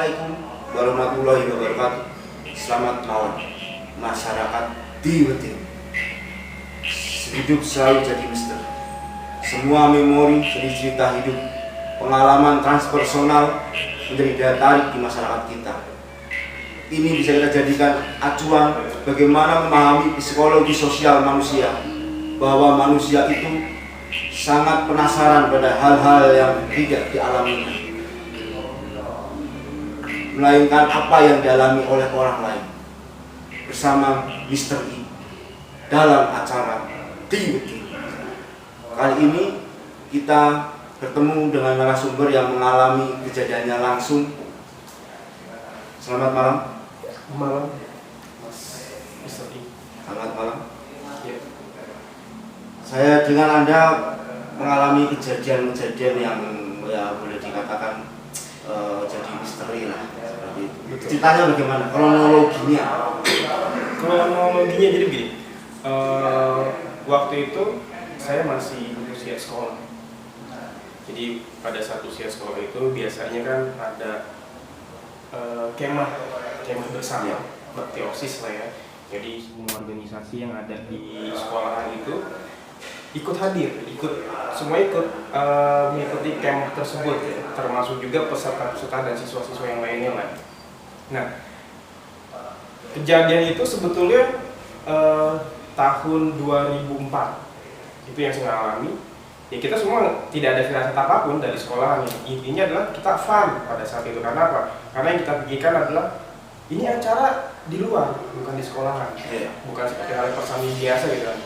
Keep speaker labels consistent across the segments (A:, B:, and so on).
A: Assalamualaikum warahmatullahi wabarakatuh. Selamat malam masyarakat Diwetin. Hidup selalu jadi misteri. Semua memori, cerita hidup, pengalaman transpersonal menjadi daya tarik di masyarakat kita. Ini bisa kita jadikan acuan bagaimana memahami psikologi sosial manusia, bahwa manusia itu sangat penasaran pada hal-hal yang tidak dialaminya, melainkan apa yang dialami oleh orang lain. Bersama Mr. I dalam acara Diwetin. Kali ini kita bertemu dengan narasumber yang mengalami kejadiannya langsung. Selamat malam.
B: Malam, Mas Mr. I.
A: Selamat malam.
B: Ya.
A: Saya dengan Anda mengalami kejadian-kejadian yang ya boleh dikatakan jadi misteri lah, seperti itu.
B: Betul.
A: Ceritanya bagaimana? Kronologinya?
B: Kronologinya jadi begini. Waktu itu saya masih usia sekolah. Jadi pada saat usia sekolah itu biasanya kan ada kemah bersama, bakti OSIS lah ya. Jadi semua organisasi yang ada di sekolahan itu semua ikut mengikuti kemah tersebut, ya. Termasuk juga peserta-peserta dan siswa-siswa yang lainnya lah. Nah, kejadian itu sebetulnya tahun 2004 itu yang saya alami. Ya kita semua tidak ada firasat apapun dari sekolahan. Intinya adalah kita fun pada saat itu. Karena apa? Karena yang kita pikirkan adalah ini acara di luar, bukan di sekolahan. Bukan seperti hal persami biasa gitu kan.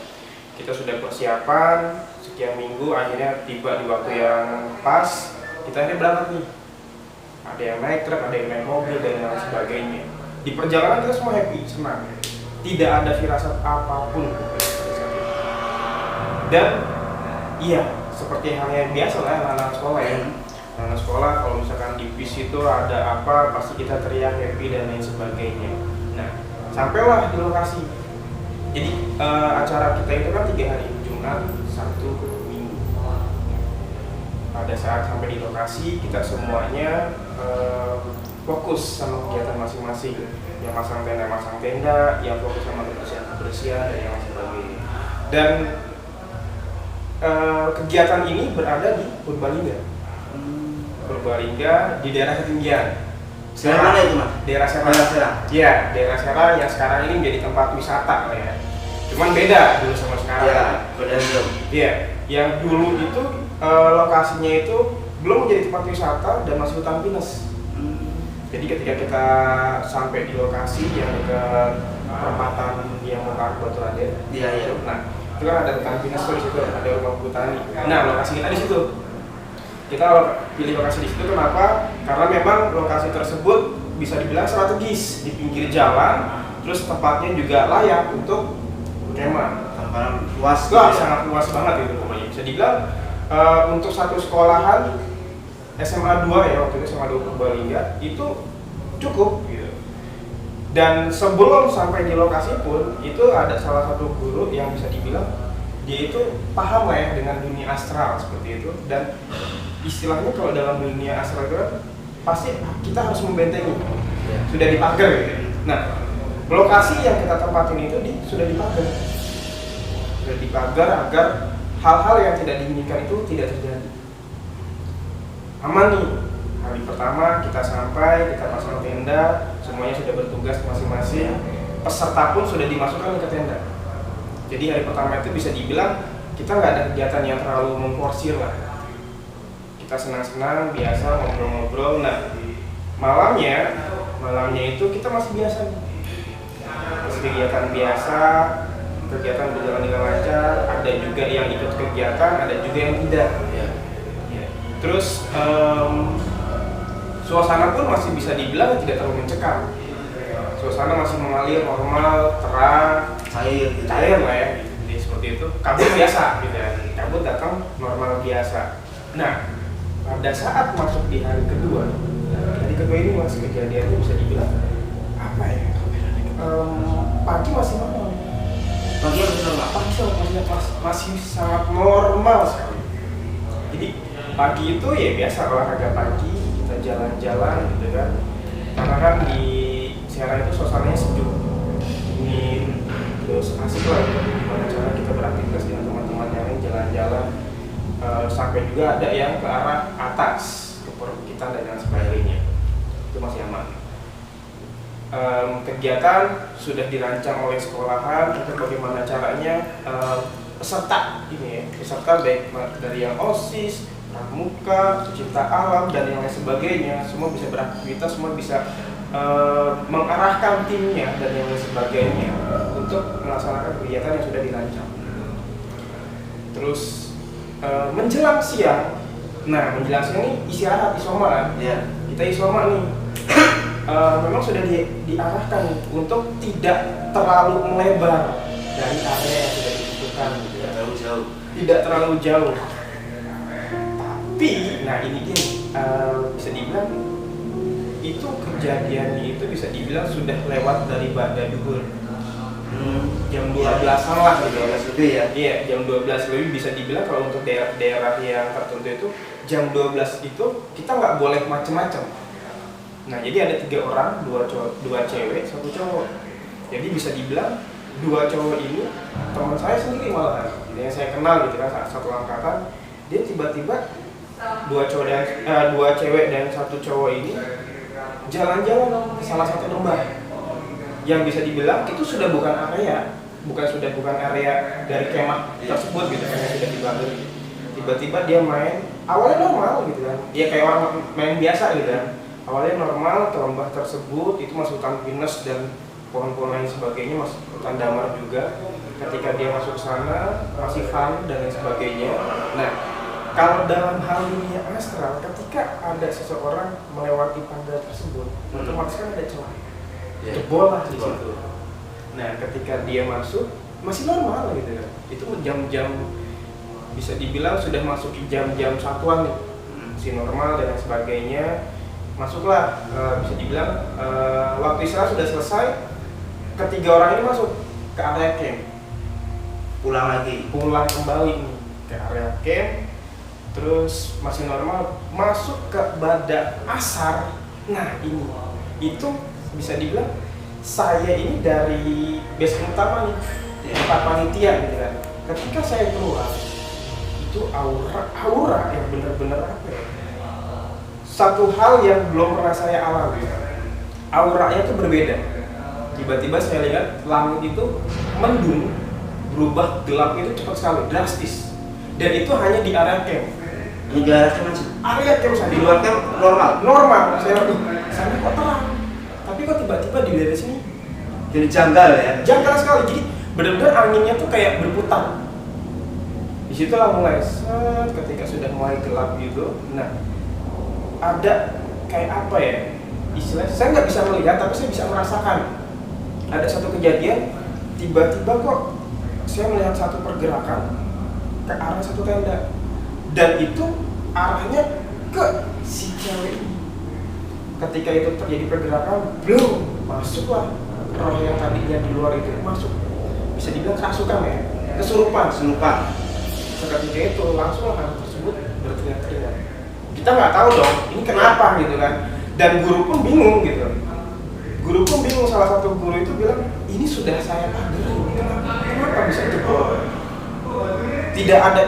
B: Kita sudah persiapan sekian minggu, akhirnya tiba di waktu yang pas, kita akhirnya berangkat nih. Ada yang naik truk, ada yang naik mobil dan lain sebagainya. Di perjalanan kita semua happy, senang. Tidak ada firasat apapun pada saat itu. Dan iya, seperti halnya biasa lah anak-anak sekolah ya. Anak sekolah kalau misalkan di bis itu ada apa, pasti kita teriak happy dan lain sebagainya. Nah, sampailah di lokasi. Jadi acara kita itu kan 3 hari, Jumat, Sabtu, Minggu. Pada saat sampai di lokasi, kita semuanya fokus sama kegiatan masing-masing. Yang masang tenda, yang fokus sama kebersihan dan yang sebagainya. Dan kegiatan ini berada di Purbalingga. Purbalingga di daerah ketinggian.
A: Daerah mana itu, Mas?
B: Daerah Serang. Iya, daerah Serang yang sekarang ini menjadi tempat wisata ya. Cuman beda dulu sama sekarang.
A: Iya, beda dulu.
B: Iya, yang dulu itu lokasinya itu belum menjadi tempat wisata dan masih hutan pinus. Jadi ketika kita sampai di lokasi yang dekat perempatan yang mau ke Batu Raden, nah itu kan ada hutan pinus tuh di situ, ada rumah Butani. Nah, lokasi kita di situ. Kita pilih lokasi di situ kenapa? Karena memang lokasi tersebut bisa dibilang strategis di pinggir jalan, terus tempatnya juga layak untuk kemah.
A: Tamparan luas.
B: Sangat luas banget itu pokoknya. Bisa dibilang untuk satu sekolahan SMA 2 ya, waktu itu SMA 2 Purbalingga itu cukup gitu. Dan sebelum sampai di lokasi pun itu ada salah satu guru yang bisa dibilang dia itu paham lah ya dengan dunia astral seperti itu, dan istilahnya kalau dalam dunia astral itu pasti kita harus membentengi, sudah dipagar gitu. Nah, lokasi yang kita tempatin itu sudah dipagar agar hal-hal yang tidak diinginkan itu tidak terjadi. Aman nih, hari pertama kita sampai, kita pasang tenda, semuanya sudah bertugas masing-masing, peserta pun sudah dimasukkan ke tenda. Jadi hari pertama itu bisa dibilang kita nggak ada kegiatan yang terlalu memforsir lah. Kita senang-senang, biasa ngobrol-ngobrol. Nah, malamnya itu kita masih biasa. Masih kegiatan biasa, kegiatan berjalan dengan lancar. Ada juga yang ikut kegiatan, ada juga yang tidak. Ya. Terus suasana pun masih bisa dibilang tidak terlalu mencekam. Suasana masih mengalir normal, terang, cair lah ya. Jadi seperti itu. Kabut biasa gitu ya. Kabut datang normal biasa. Nah, pada saat masuk di hari kedua ini masih kejadiannya bisa dibilang apa ya? Pagi masih normal. Masih sangat normal sekali. Jadi pagi itu ya biasa olahraga pagi, kita jalan-jalan gitu kan. karena kan di Serang itu suasananya sejuk, dingin, terus asik lah gitu. Gimana cara kita beraktivitas dengan teman-teman yang lain, jalan-jalan, sampai juga ada yang ke arah atas ke perbukitan dan lain sebagainya, itu masih aman. Kegiatan sudah dirancang oleh sekolahan, kita bagaimana caranya peserta ini ya, peserta baik dari yang OSIS, pramuka, pecinta alam dan yang lain sebagainya, semua bisa beraktivitas, semua bisa mengarahkan timnya dan yang lain sebagainya untuk melaksanakan kegiatan yang sudah dirancang. Terus menjelang siang, nah menjelang siang ini istirahat isoma kan?
A: Iya.
B: Kita isoma nih. Memang sudah diarahkan untuk tidak terlalu melebar dari area yang sudah ditentukan, gitu ya.
A: Terlalu jauh.
B: Tidak terlalu jauh. Tapi, nah ini gini, bisa dibilang itu kejadiannya itu bisa dibilang sudah lewat dari ba'da duhur. Jam 12-an lah gitu ya.
A: Lebih ya.
B: Iya, jam 12 lebih bisa dibilang kalau untuk daerah yang tertentu itu jam 12 itu kita nggak boleh macem-macem. Nah, jadi ada 3 orang, 2 cewek, 1 cowok. Jadi bisa dibilang 2 cowok ini teman saya sendiri malah, yang saya kenal gitu kan, satu angkatan. Dia tiba-tiba 2 cewek dan 1 cowok ini jalan-jalan ke salah satu lembah yang bisa dibilang itu sudah bukan area dari kemah tersebut gitu kan, yang sudah dibangun. Tiba-tiba dia main, awalnya normal gitu kan, ya kayak orang main biasa gitu kan. Awalnya normal ke lembah tersebut, itu masih hutan pinus dan pohon-pohon lain sebagainya, masih hutan damar juga. Ketika dia masuk sana, masih fun dan lain sebagainya. Nah, kalau dalam hal dunia astral, ketika ada seseorang melewati pagar tersebut, otomatis kan ada celah, jebol lah di situ. Nah, ketika dia masuk, masih normal gitu kan. Itu jam-jam bisa dibilang sudah masuk jam-jam satuan nih, masih normal dan lain sebagainya. Masuklah, bisa dibilang waktu istirahat sudah selesai, ketiga orang ini masuk ke area camp. Pulang kembali nih ke area camp, terus masih normal, masuk ke ba'da asar. Nah ini, itu bisa dibilang saya ini dari base utama nih, tempat panitia gitu kan. Ketika saya keluar, itu aura yang benar-benar apa ya? Satu hal yang belum pernah saya alami, auranya itu berbeda. Tiba-tiba saya lihat langit itu mendung, berubah gelap itu cepat sekali, drastis. Dan itu hanya di area camp.
A: Ini di area camp aja?
B: Area camp saja.
A: Di luar camp normal?
B: Normal, saya lihat, sana kok terang. Tapi kok tiba-tiba di daerah sini
A: jadi janggal ya?
B: Janggal sekali, jadi benar-benar anginnya tuh kayak berputar. Disitulah mulai set, ketika sudah mulai gelap gitu. Nah, ada kayak apa ya istilahnya, saya nggak bisa melihat tapi saya bisa merasakan ada satu kejadian, tiba-tiba kok saya melihat satu pergerakan ke arah satu tenda dan itu arahnya ke si cewek ini. Ketika itu terjadi pergerakan, belum masuklah roh yang tadinya di luar itu masuk, bisa dibilang kerasukan ya, kesurupan. Seketika itu langsung hal tersebut berteriak-teriak. Kita nggak tahu dong ini kenapa gitu kan, dan guru pun bingung gitu. Salah satu guru itu bilang ini sudah saya pagari, kenapa bisa jebol? Tidak ada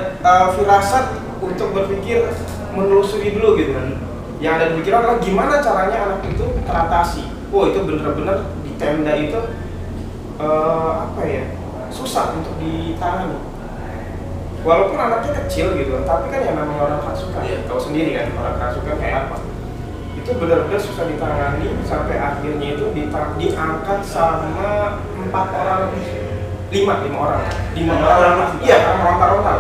B: firasat untuk berpikir menelusuri dulu gitu kan. Yang ada di pikiran adalah gimana caranya anak itu teratasi. Itu benar-benar di tenda itu susah untuk ditangani. Walaupun anaknya kecil gitu, tapi kan yang namanya orang kerasukan, tahu sendiri kan orang kerasukan kayak apa. Itu benar-benar susah ditangani sampai akhirnya itu diangkat sama 5 orang. Iya, orang rontal.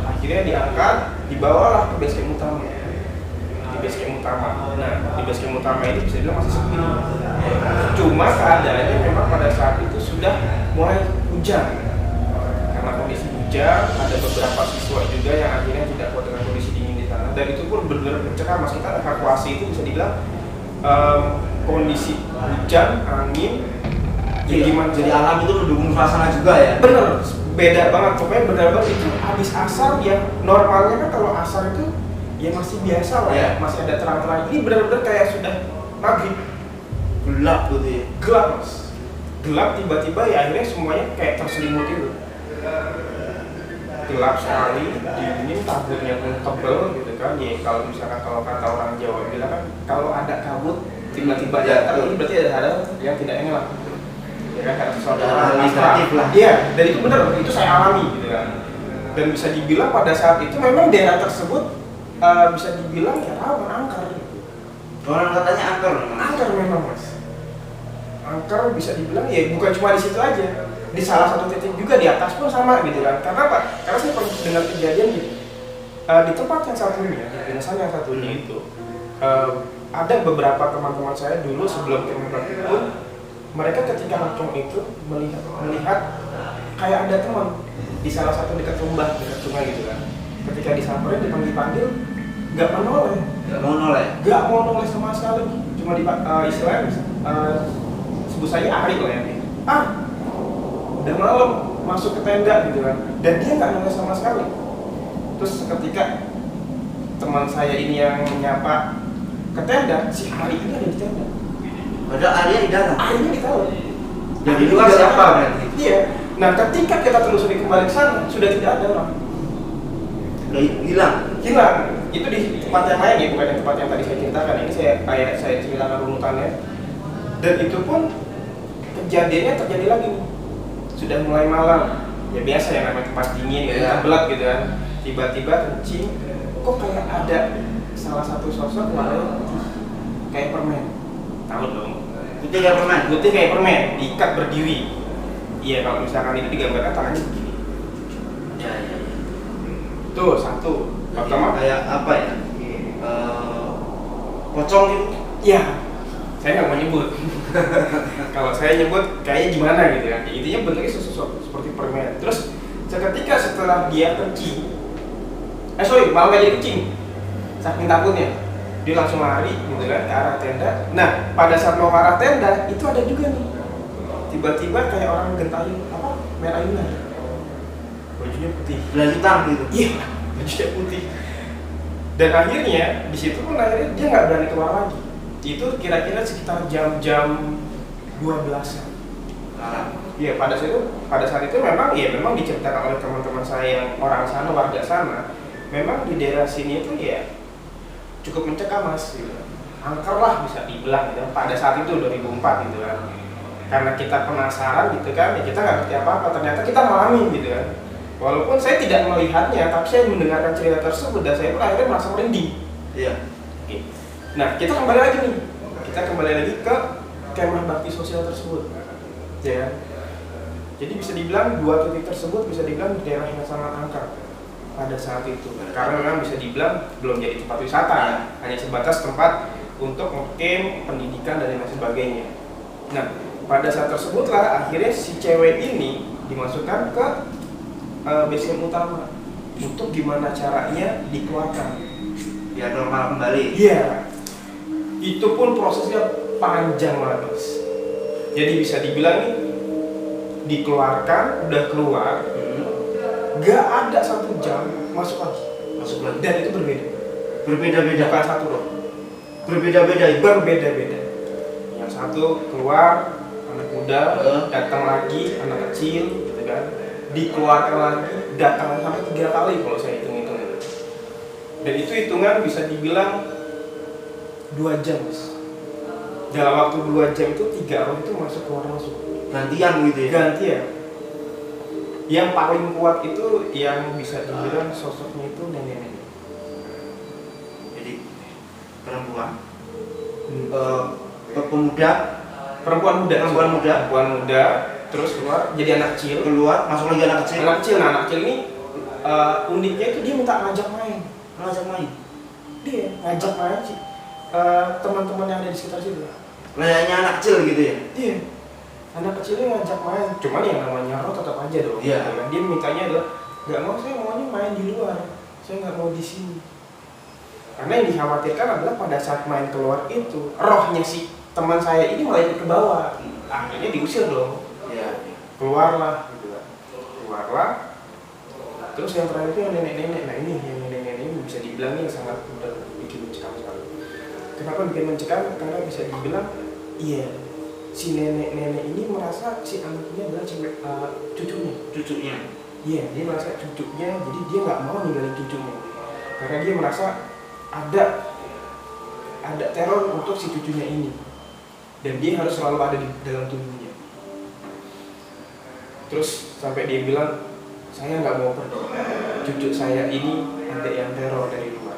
B: Akhirnya diangkat, dibawalah ke base camp utama. Nah, di base camp utama ini bisa dibilang masih sepi. Cuma keadaannya memang pada saat itu sudah mulai hujan. Karena kondisi hujan, ada beberapa siswa juga yang akhirnya tidak kuat dengan kondisi dingin di sana. Dan itu pun benar-benar mencekam, mas kita evakuasi itu bisa dibilang kondisi hujan, angin,
A: jadi alam itu mendukung suasana juga ya?
B: Bener, beda banget. Pokoknya benar-benar itu habis asar ya, normalnya kan kalau asar itu ya masih biasa lah, masih ada terang-terang. Ini benar-benar kayak sudah maghrib.
A: Gelap gitu ya.
B: Gelap mas, gelap tiba-tiba ya akhirnya semuanya kayak terselimut itu. Gelap sekali, dingin, kabutnya pun tebel gitu kan. Ya kalau misalkan kalau kata orang Jawa bilang kan kalau ada kabut tiba-tiba datang itu berarti ada yang tidak enak. Ya kan kata sesuatu
A: Hal negatif lah.
B: Iya, dan itu benar, itu saya alami gitu kan. Dan bisa dibilang pada saat itu memang daerah tersebut bisa dibilang ya rawan angker.
A: Orang katanya angker.
B: Angker memang mas. Angker bisa dibilang ya bukan cuma di situ aja. Di salah satu titik juga di atas pun sama gitu kan. Karena apa? Karena saya pernah dengar kejadian gitu. Di tempat yang satunya, di desa yang satunya itu ada beberapa teman-teman saya dulu sebelum Kementerian itu, mereka ketika nongkrong itu melihat kayak ada teman di salah satu dekat rumah, dekat sungai gitu kan. Ketika disamperin, dipanggil-panggil, nggak mau noleh. Nggak mau noleh sama sekali. Cuma istilahnya sebut saja Ari lah ya. Udah malam masuk ke tenda gitu kan. Dan dia nggak noleh sama sekali. Terus ketika teman saya ini yang menyapa ke tenda, si Ari ini ada di tenda.
A: Padahal Arya di dalam.
B: Arinya di dalam.
A: Jadi luar siapa berarti?
B: Iya. Nah ketika kita telusuri kembali ke sana, sudah tidak ada orang.
A: Udah hilang.
B: Itu di tempat yang lain ya, bukan di tempat yang tadi saya ceritakan. Ini saya ceritakan runutannya. Dan itu pun kejadiannya terjadi lagi. Sudah mulai malam. Ya biasa ya namanya tempat dingin, ya gelap gitu kan. Tiba-tiba kencing, kok kayak ada salah satu sosok warnanya putih, kayak permen. Tahu dong.
A: Putih kayak permen.
B: Putih kayak permen, diikat berdiri. Iya, kalau misalkan itu digambarkan tangannya begini.
A: Ya.
B: Tuh satu. Pertama
A: Kayak apa ya? Pocong gitu.
B: iya. Saya nggak mau nyebut. Kalau saya nyebut kayaknya gimana gitu ya. Intinya bentuknya seperti permen. Terus seketika setelah dia kencing, malah nggak jadi kencing. Saking takutnya, dia langsung lari gitu kan ke arah tenda. Nah, pada saat mau ke arah tenda itu ada juga nih. Tiba-tiba kayak orang gentayangan main ayunan. Bajunya putih.
A: Belah hitam gitu.
B: Iya, bajunya putih. Dan akhirnya di situ pun akhirnya dia nggak berani keluar lagi. Itu kira-kira sekitar jam 12-an. Iya, pada saat itu memang diceritakan oleh teman-teman saya yang orang sana, warga sana. Memang di daerah sini itu ya cukup mencekam mas, gitu. Angker lah bisa dibilang gitu. Pada saat itu 2004 gitu kan. Karena kita penasaran gitu kan, ya kita nggak ngerti apa-apa. Ternyata kita mengalami gitu kan. Walaupun saya tidak melihatnya, tapi saya mendengarkan cerita tersebut dan saya pun akhirnya merasa merinding.
A: Iya.
B: Oke. Nah, kita kembali lagi nih. Kita kembali lagi ke kemah bakti sosial tersebut. Ya. Jadi bisa dibilang dua titik tersebut bisa dibilang daerah yang sangat angker pada saat itu. Karena memang bisa dibilang belum jadi tempat wisata ya, hanya sebatas tempat untuk camp, pendidikan dan lain sebagainya. Nah, pada saat tersebutlah akhirnya si cewek ini dimasukkan ke base camp utama untuk gimana caranya dikeluarkan
A: Biar normal kembali.
B: Iya. Itu pun prosesnya panjang banget mas. Jadi bisa dibilang nih dikeluarkan, udah keluar, gak ada 1 jam masuk lagi. Dan itu berbeda-beda. Bukan satu dong.
A: Berbeda-beda.
B: Yang satu keluar anak muda, datang lagi anak kecil, gitu kan. Dikeluarkan lagi, datang sampai 3 kali kalau saya hitung-hitung. Dan itu hitungan bisa dibilang 2 jam mas. Dalam waktu 2 jam itu 3 orang itu masuk keluar masuk.
A: Gantian gitu ya.
B: Gantian. Yang paling kuat itu yang bisa dibilang sosoknya itu nenek-nenek.
A: Jadi perempuan.
B: Perempuan muda terus keluar jadi anak kecil.
A: Masuk lagi anak kecil.
B: Nah, anak kecil ini uniknya itu dia minta ngajak main. Dia ngajak main sih teman-teman yang ada di sekitar situ.
A: Layaknya anak kecil gitu ya.
B: Iya. Anak kecilnya ngajak main, cuman yang namanya roh tetap aja dong.
A: Iya.
B: Dia mintanya adalah nggak mau, saya maunya main di luar, saya nggak mau di sini. Karena yang dikhawatirkan adalah pada saat main keluar itu rohnya si teman saya ini malah ikut ke bawah. Akhirnya diusir dong.
A: Iya.
B: Keluarlah, gitu kan. Keluarlah. Terus yang terakhir itu yang nenek-nenek. Nah ini yang nenek-nenek ini bisa dibilang yang sangat udah bikin mencekam sekali. Kenapa bikin mencekam? Karena bisa dibilang Iya, si nenek ini merasa si anak ini adalah cucunya. Iya, dia merasa cucunya, jadi dia nggak mau ninggalin cucunya karena dia merasa ada teror untuk si cucunya ini dan dia harus selalu ada di dalam tubuhnya. Terus sampai dia bilang, saya nggak mau pergi, cucu saya ini ada yang teror dari luar,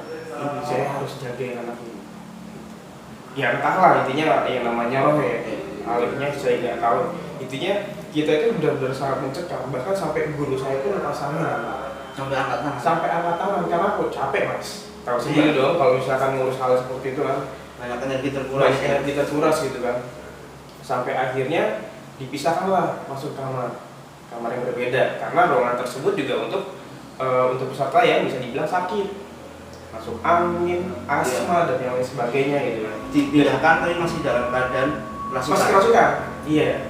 B: saya harus jagain anak ini. Ya entahlah, intinya yang namanya roh ya, alihnya saya nggak tahu. Intinya kita itu benar-benar sangat mencekam, bahkan sampai guru saya itu lepas tangan, sampai angkat tangan karena aku capek mas. Tahu sendiri dong kalau misalkan ngurus hal seperti itu kan
A: banyak energi
B: terkuras gitu kan. Sampai akhirnya dipisahkanlah masuk kamar yang berbeda karena ruangan tersebut juga untuk peserta yang bisa dibilang sakit, masuk angin, asma dan yang lain sebagainya gitu kan.
A: Dipindahkan tapi masih dalam keadaan
B: Masih kerasukan. Iya.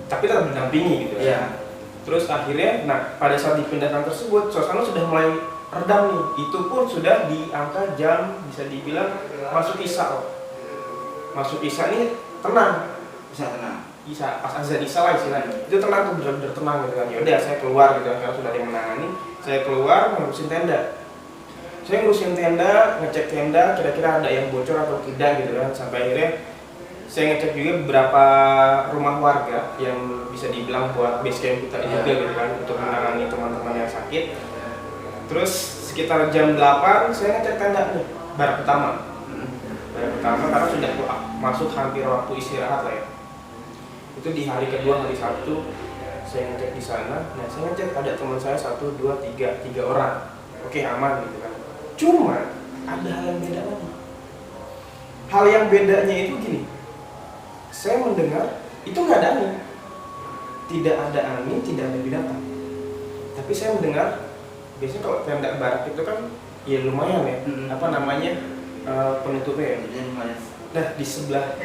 B: Tapi tetap mendampingi gitu
A: ya.
B: Terus akhirnya, pada saat dipindahkan tersebut, suasana sudah mulai redam nih. Itu pun sudah di angka jam bisa dibilang masuk isya loh. Masuk isya ini tenang.
A: Bisa tenang.
B: Isya, pas azan isya lah istilahnya. Itu tenang tuh, benar-benar tenang gitu kan. Yaudah saya keluar gitu kan, karena sudah ada yang menangani. Saya keluar ngurusin tenda. Saya ngurusin tenda, ngecek tenda, kira-kira ada yang bocor atau tidak gitu kan. Sampai akhirnya saya ngecek juga beberapa rumah warga yang bisa dibilang buat base camp kita juga gitu kan, untuk menangani teman-teman yang sakit. Terus sekitar jam 8 saya ngecek tenda nih, barak pertama karena sudah masuk hampir waktu istirahat lah ya. Itu di hari kedua, hari Sabtu saya ngecek di sana. Nah saya ngecek ada teman saya 1, 2, 3 orang. Oke aman gitu kan. Cuma ada hal yang beda lagi. Hal yang bedanya itu gini. Saya mendengar itu nggak ada angin, tidak ada angin, tidak ada binatang. Tapi saya mendengar, biasanya kalau tenda barak itu kan ya lumayan ya, penutupnya ya. Nah di sebelah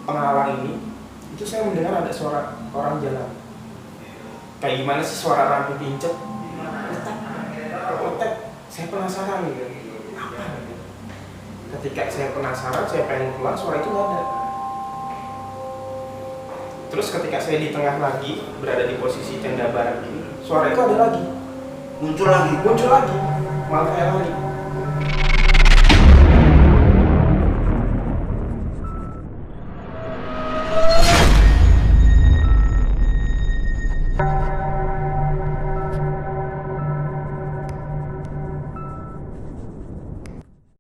B: penghalang ini, itu saya mendengar ada suara orang jalan. Kayak gimana sih suara rambut pincet, letek. Saya penasaran gitu. Ketika saya penasaran, saya pengen keluar, suara itu nggak ada. Terus ketika saya di tengah lagi, berada di posisi tenda barak ini, suara itu ada lagi.
A: Muncul lagi.
B: Malah kayak lagi.